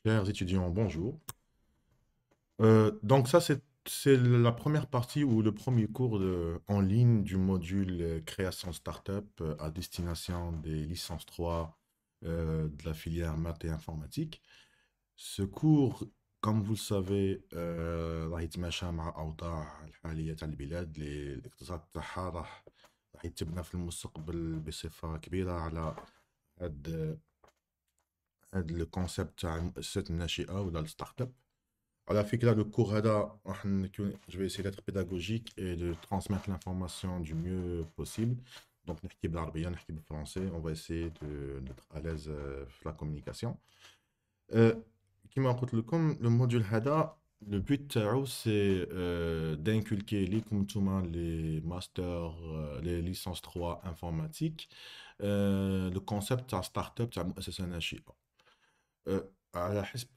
Chers étudiants, bonjour. Donc ça, c'est la première partie ou le premier cours en ligne du module création startup à destination des licences 3 de la filière maths et informatique. Ce cours, comme vous le savez, راح يتماشى مع الأوضاع الحالية تاع البلاد اللي الاقتصاد تاعها راح يتبنى في المستقبل بصفة كبيرة على هاد هاد الكونسيبت تاع المؤسسات الناشئة ولا الستارت اب. على فكرة le cours هذا je vais essayer d'être pédagogique et de transmettre l'information du mieux possible. Donc نحكي بالعربية نحكي بالفرنسي on va essayer d'être à l'aise في la communication. Euh, كما قلت لكم le module هذا le but تاعو c'est d'inculquer ليكم نتوما les masters les licences 3 informatique le concept تاع startup تاع مؤسسة ناشئة. على حسب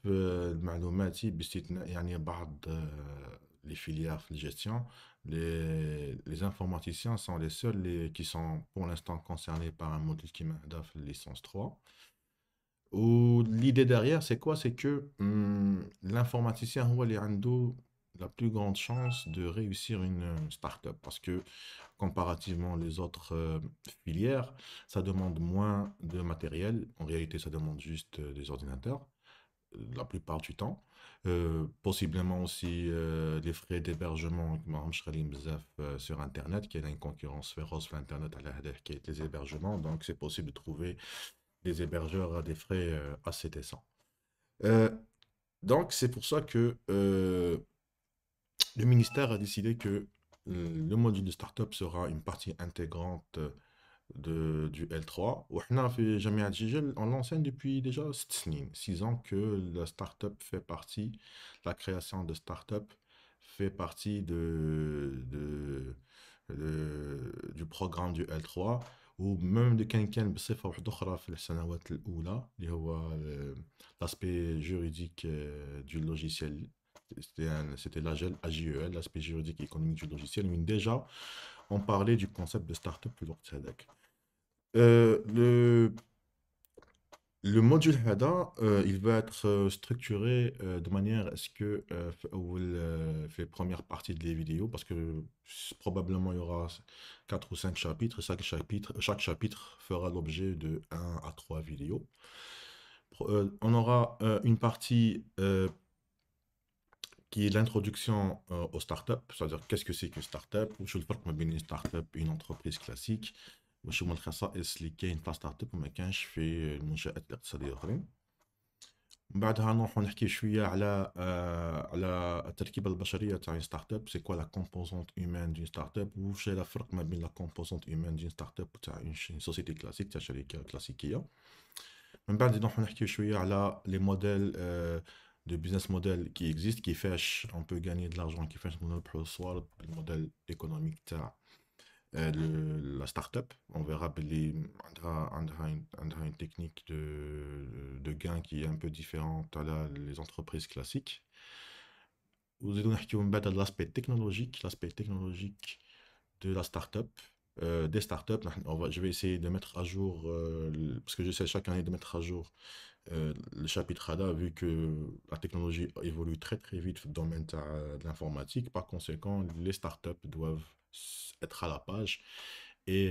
معلوماتي باستثناء يعني بعض les filières de gestion, les informaticiens sont les seuls qui sont pour l'instant concernés par un module qui m'a fait licence 3. Ou l'idée derrière, c'est quoi? C'est que l'informaticien, il a la plus grande chance de réussir une start-up parce que comparativement les autres filières, ça demande moins de matériel. En réalité, ça demande juste des ordinateurs la plupart du temps. Possiblement aussi les frais d'hébergement sur Internet, qui a une concurrence féroce sur Internet à l'heure qui est les hébergements. Donc, c'est possible de trouver des hébergeurs à des frais assez décents. Euh, donc, c'est pour ça que le ministère a décidé que le module de startup sera une partie intégrante du L3. وإحنا في جامعة جيجل, on l'enseigne depuis déjà 6 ans que la startup fait partie, la création de startup fait partie du programme du L3 ومام اللي كان بصفة واحدة أخرى في السنوات الأولى اللي هو l'aspect juridique du logiciel. C'était l'AJEL, l'aspect juridique et économique du logiciel. Mais déjà, on parlait du concept de startup في الوقت هذاك. Euh, le, le module HADA, il va être structuré de manière à ce que où il fait première partie de les vidéos, parce que probablement il y aura 4 ou 5 chapitres, et chaque chapitre fera l'objet de un à 3 vidéos. On aura une partie qui est l'introduction aux startups, c'est-à-dire qu'est-ce que c'est qu'une startup, ou je le فرق ما بين une startup et une entreprise classique, واش هما الخصائص اللي كاين في ستارت اب وما كانش في المنشآت الاقتصادية الآخرين. من بعدها نروحو نحكي شوية على التركيبة البشرية تاع ستارت اب، سي كوا لا كومبوزونت هيومان دون ستارت اب، واش هي الفرق ما بين لا كومبوزونت هيومان دون ستارت اب تاع اون سوسيتي كلاسيك تاع شركة كلاسيكية. من بعد نروحو نحكيو شوية على لي موديل de business model qui existe, on peut gagner de l'argent, qui fait soit le modèle économique تاع la start-up. On verra عندها une technique de gain qui est un peu différente à les entreprises classiques. وزيدو نحكيو من بعد على l'aspect technologique de la start-up, des startups. Je vais essayer de mettre à jour, parce que j'essaie chaque année de mettre à jour le chapitre ADA, vu que la technologie évolue très très vite dans le domaine de l'informatique. Par conséquent, les startups doivent être à la page et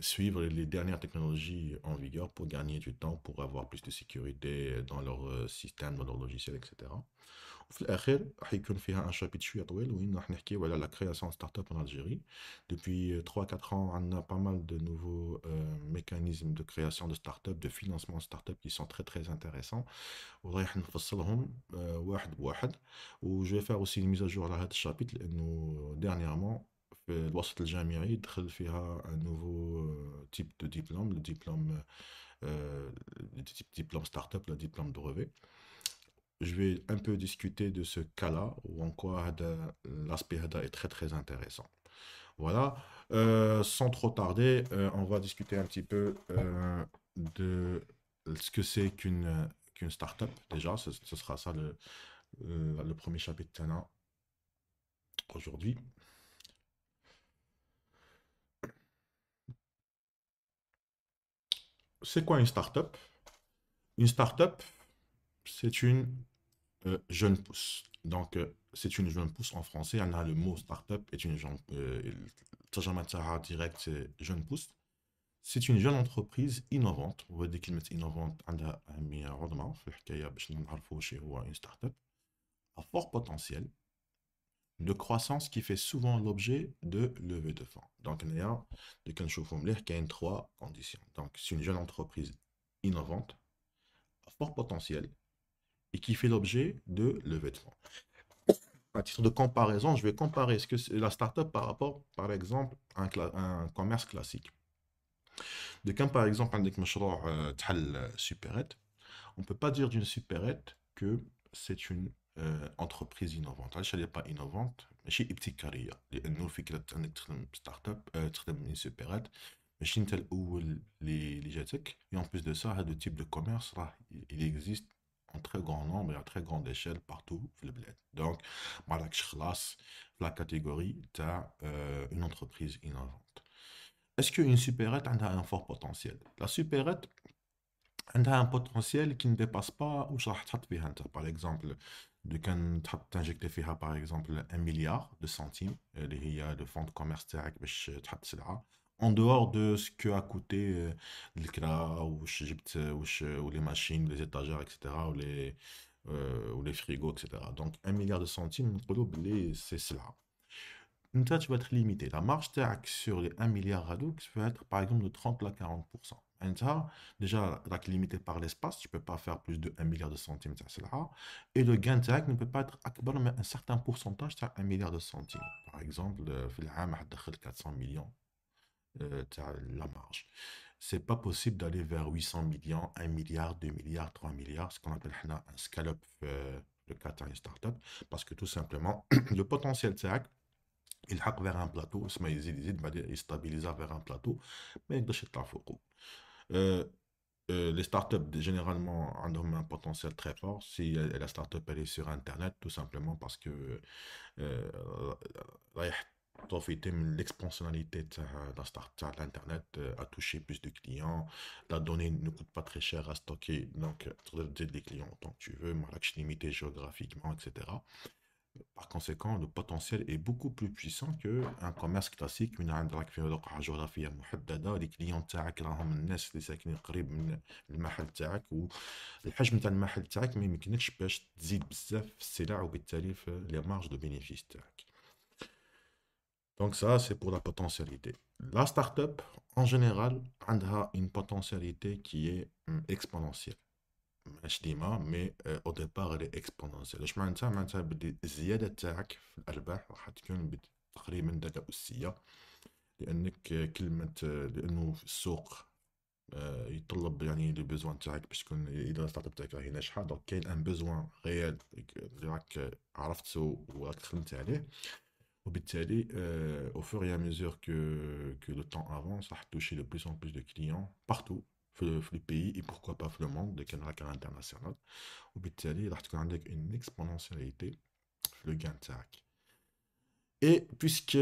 suivre les dernières technologies en vigueur pour gagner du temps, pour avoir plus de sécurité dans leur système, dans leur logiciel, etc. وفي الأخير راح يكون فيها ان شابيت شوية طويل وين راح نحكيو على la création de start-up en Algérie. Depuis 3-4 ans, on a pas mal de nouveaux mécanismes de création de start-up, de financement de start-up qui sont très très intéressants. ورايح نفصلهم واحد بواحد. وجو vais faire aussi une mise à jour على هذا الشابيت لأنه dernièrement في الوسط الجامعي دخل فيها un nouveau type de diplôme, le diplôme start-up, le diplôme de brevet. Je vais un peu discuter de ce cas-là, ou en quoi l'aspect HADA est très très intéressant. Voilà. Sans trop tarder, on va discuter un petit peu de ce que c'est qu'une startup. Déjà, ce sera ça le premier chapitre Tana aujourd'hui. C'est quoi une startup? Une startup, c'est une jeune pousse. Donc, c'est une jeune pousse en français. On a le mot startup est une jeune. الترجمة تاعها direct, c'est jeune pousse. C'est une jeune entreprise innovante. وهذه كلمة innovante عندها أهمية عظمى في الحكاية باش نعرفوا واش هو une startup à fort potentiel de croissance qui fait souvent l'objet de levées de fonds. Donc, il y a trois conditions. Donc, c'est une jeune entreprise innovante à fort potentiel et qui fait l'objet de levées de fonds. À titre de comparaison, je vais comparer ce que c'est la startup par rapport, par exemple, à un commerce classique. De quand, par exemple, عندك مشروع تحل supérette, on ne peut pas dire d'une supérette que c'est une entreprise innovante. علاش elle n'est pas innovante ماشي ابتكاريه لانه فكره انك تخدم ستارت اب تخدم من سوبرات ماشي انت الاول اللي جاتك et en plus de ça هذا type de commerce راه il existe en très grand nombre et à très grande échelle partout في البلاد. Donc ما راكش خلاص في la catégorie تاع une entreprise innovante. Est-ce qu'une supérette a un fort potentiel? La supérette elle a un potentiel qui ne dépasse pas où ça par exemple de quand t'injecter فيها par exemple 1 milliard de centimes اللي هي le fonds de commerce تاعك باش تحط سلعة en dehors de ce que a coûté الكرا واش جبت واش ou les machines les étagères etc ou les frigos etc donc 1 milliard de centimes نقولوا بلي c'est سلعة. Toi, tu vas être limité. La marge tac sur les 1 milliard Hadouk peut être par exemple de 30 à 40%. Et ça, déjà, là, limité par l'espace, tu ne peux pas faire plus de 1 milliard de centimes. Ça, là. Et le gain tac ne peut pas être mais un certain pourcentage de 1 milliard de centimes. Par exemple, le 400 millions la marge. C'est pas possible d'aller vers 800 millions, 1 milliard, 2 milliards, 3 milliards, ce qu'on appelle un scale-up, le cas d'une startup, parce que tout simplement, le potentiel tac il hack vers un plateau, il stabilise vers un plateau, mais il يطلع فوقه. Les startups, généralement, ont un potentiel très fort. Si la startup elle est sur Internet, tout simplement parce que رايح profiter de l'expansionnalité de la startup, l'Internet a touché plus de clients. La donnée ne coûte pas très cher à stocker, donc tu peux des clients autant que tu veux, malgré limité géographiquement, etc. Par conséquent, le potentiel est beaucoup plus puissant qu'un commerce classique. من عندك في وقعة جغرافية محددة les clients تاعك راهم الناس اللي ساكنين قريب من المحل تاعك والحجم تاع المحل تاعك ما يمكنكش باش تزيد بزاف في السلع وبالتالي في les marges de bénéfice تاعك. Donc ça, c'est pour la potentialité. La startup, en général, a une potentialité qui est exponentielle. مش ديما مي او ديبار لي اكسبونونسيال اش معناتها بدي الزياده تاعك في الارباح راح تكون تقريبا داتا اسيه لانك كلمه لانه في السوق يتطلب يعني لي بيزوان تاعك باش تكون اذا الستارت اب تاعك راهي ناجحه دونك كاين ان بيزوان ريال اللي راك عرفته وراك خدمت عليه وبالتالي au fur et à mesure que le temps avance راح toucher de plus en plus de clients partout في le pays et pourquoi pas في le monde de caractère international وبالتالي راح تكون عندك une exponentialité في le gain تاعك. Et puisque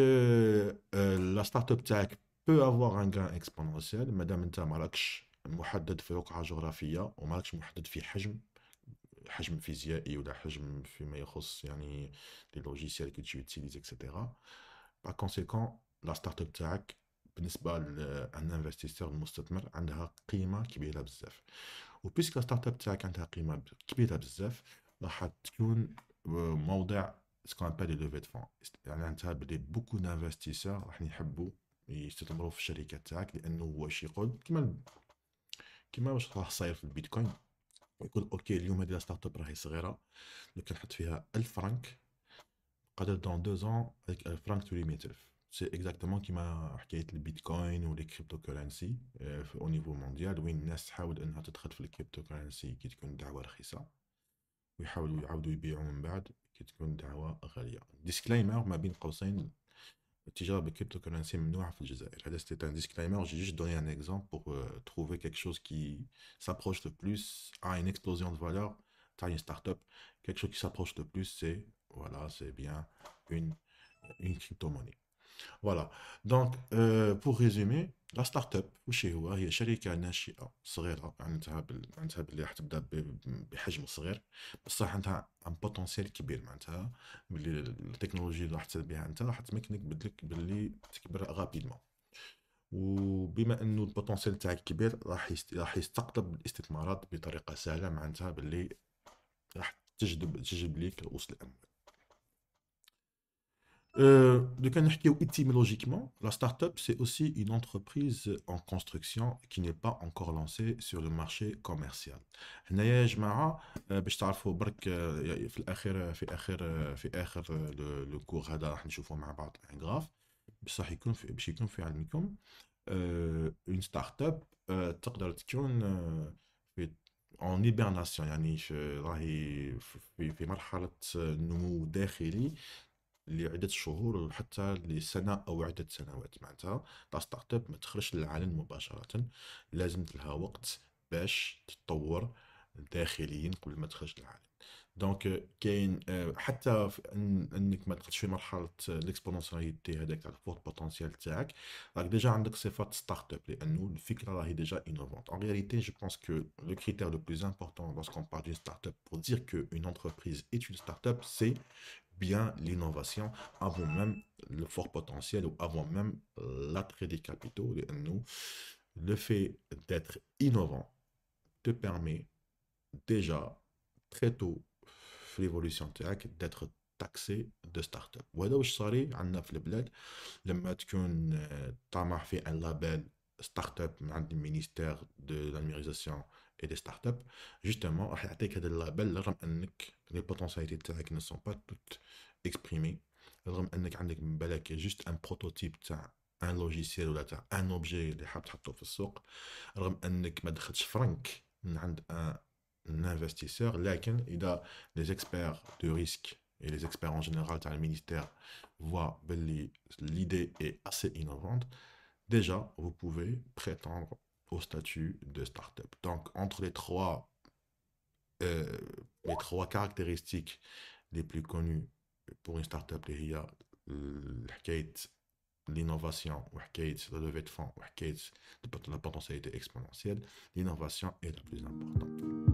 la startup تاعك peut avoir un gain exponentiel مادام انت مالكش محدد في وقعة جغرافية ومالكش محدد في حجم فيزيائي ولا حجم فيما يخص يعني les logiciels que tu utilises etc. Par conséquent la startup تاعك بالنسبة لأن انفستيسور المستثمر عندها قيمة كبيرة بزاف وبيسك ستارت اب تاعك عندها قيمة كبيرة بزاف راح تكون موضع سكون ابل لي لوفي دو فون يعني انت بدي بوكو دانفستيسور راح يحبوا يستثمروا في الشركات تاعك لانه هو واش يقول كيما واش راح صاير في البيتكوين يقول اوكي اليوم هذه ستارت اب راهي صغيره لو كان نحط فيها 1000 فرانك قادر دون 2 ans avec 1000 فرانك تولي 100000. C'est exactement كيما حكايه البيتكوين ولي كريبتو كورنسي او نيفو مونديال وين الناس تحاول انها تدخل في الكريبتو كورنسي كي تكون دعوه رخيصه ويحاولوا يعاودوا يبيعوا من بعد كي تكون دعوه غاليه. ديسكلايمر ما بين قوسين التجاره بالكريبتو كورنسي ممنوعه في الجزائر. هذا c'était un disclaimer, j'ai juste donné un exemple pour trouver quelque chose qui s'approche le plus à une explosion de valeur t'as une startup, quelque chose qui s'approche le plus c'est voilà c'est bien une crypto-monnaie. Voilà. Donc, pour résumer, la startup وش هي شركة ناشئة صغيرة معناتها باللي راح تبدا بحجم صغير، بصح عندها ان بوتنسيال كبير، معناتها باللي التكنولوجيا اللي راح تصير بها انت راح تمكنك بدلك باللي تكبر غابيدمون. وبما انه البوتنسيال تاعك كبير راح يستقطب الاستثمارات بطريقة سهلة، معناتها باللي راح تجذب ليك رؤوس الاموال. Étymologiquement, la startup, c'est aussi une entreprise en construction qui n'est pas encore lancée sur le marché commercial. هنايا يا جماعة باش تعرفوا برك في الأخير في آخر لو كور هذا راح نشوفوه مع بعض ان غراف، بصح باش يكون في علمكم اون ستارت اب تقدر تكون في اون هيبرناسيون، يعني راهي في مرحلة نمو داخلي لعدة شهور وحتى لسنة أو عدة سنوات. معناتها تاع ستارت اب ما تخرجش للعلن مباشرة، لازم لها وقت باش تتطور داخليا قبل ما تخرج للعلن. دونك كاين حتى في انك ما تدخلش في مرحله الاكسبونونسياليتي هذاك تاع الفورت بوتنسيال تاعك، راك ديجا عندك صفات ستارت اب لانه الفكره راهي ديجا انوفونت. En réalité, je pense que le critère le plus important lorsqu'on parle d'une startup pour dire qu'une entreprise est une startup, c'est bien l'innovation avant même le fort potentiel ou avant même l'attrait des capitaux. لأنه le fait d'être innovant te permet déjà très tôt في l'évolution تاعك d'être taxé de start-up. وهذا واش صاري عندنا في البلاد لما تكون طامح في ان لابيل ستارت اب من عند المينيستير دو لانيميريزاسيون اي دي ستارت اب، جوستومون راح يعطيك هذا اللابيل رغم انك لي بوتونسياليتي تاعك ne sont pas toutes exprimées، رغم انك عندك من بالك جوست ان بروتوتيب تاع ان لوجيسيال ولا تاع ان اوبجي اللي حاب تحطه في السوق، رغم انك ما دخلتش فرنك من عند ان انفستيسور، لكن اذا لي زيكسبير دو ريسك et les experts en général dans le ministère voient que l'idée est assez innovante, déjà, vous pouvez prétendre au statut de start-up. Donc, entre euh, les trois caractéristiques les plus connues pour une start-up, il y a l'innovation, la levée de fonds, la potentialité exponentielle, l'innovation est la plus importante.